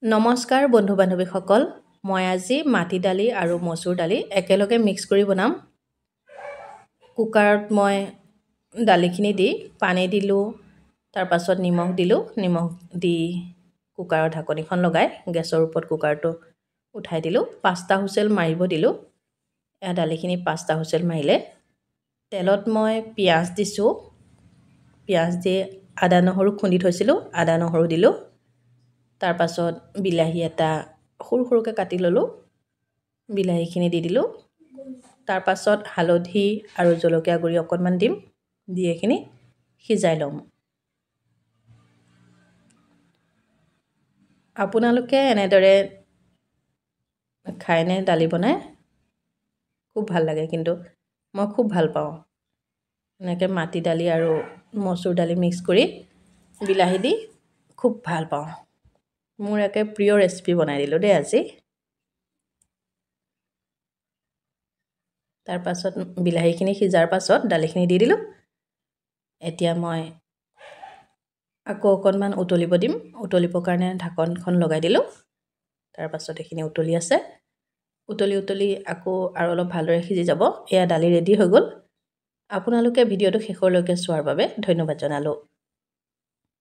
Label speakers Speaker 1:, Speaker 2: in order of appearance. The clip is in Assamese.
Speaker 1: নমস্কাৰ বন্ধু বান্ধৱীসকল, মই আজি মাটি দালি আৰু মচুৰ দালি একেলগে মিক্স কৰি বনাম। কুকাৰত মই দালিখিনি দি পানী দিলোঁ, তাৰপাছত নিমখ দিলোঁ। নিমখ দি কুকাৰৰ ঢাকনিখন লগাই গেছৰ ওপৰত কুকাৰটো উঠাই দিলোঁ। 5টা হুইচেল মাৰিব দিলোঁ। দালিখিনি 5টা হুইচেল মাৰিলে তেলত মই পিঁয়াজ দিছোঁ। পিঁয়াজ দি আদা নহৰু খুন্দি থৈছিলোঁ, আদা নহৰু দিলোঁ। তাৰপাছত বিলাহী এটা সৰু সৰুকৈ কাটি ল'লোঁ, বিলাহীখিনি দি দিলোঁ। তাৰপাছত হালধি আৰু জলকীয়া গুড়ি অকণমান দিম, দি এইখিনি সিজাই ল'ম। আপোনালোকে এনেদৰে খায়নে দালি বনাই? খুব ভাল লাগে, কিন্তু মই খুব ভাল পাওঁ এনেকৈ মাটি দালি আৰু মচুৰ দালি মিক্স কৰি বিলাহী দি খুব ভাল পাওঁ। মোৰ একে প্ৰিয় ৰেচিপি বনাই দিলোঁ দেই আজি। তাৰপাছত বিলাহীখিনি সিজাৰ পাছত দালিখিনি দি দিলোঁ। এতিয়া মই আকৌ অকণমান উতলিব দিম। উতলিবৰ কাৰণে ঢাকনখন লগাই দিলোঁ। তাৰপাছত এইখিনি উতলি আছে। উতলি আকৌ আৰু অলপ ভালদৰে সিজি যাব। এয়া দালি ৰেডি হৈ গ'ল। আপোনালোকে ভিডিঅ'টো শেষলৈকে চোৱাৰ বাবে ধন্যবাদ জনালোঁ।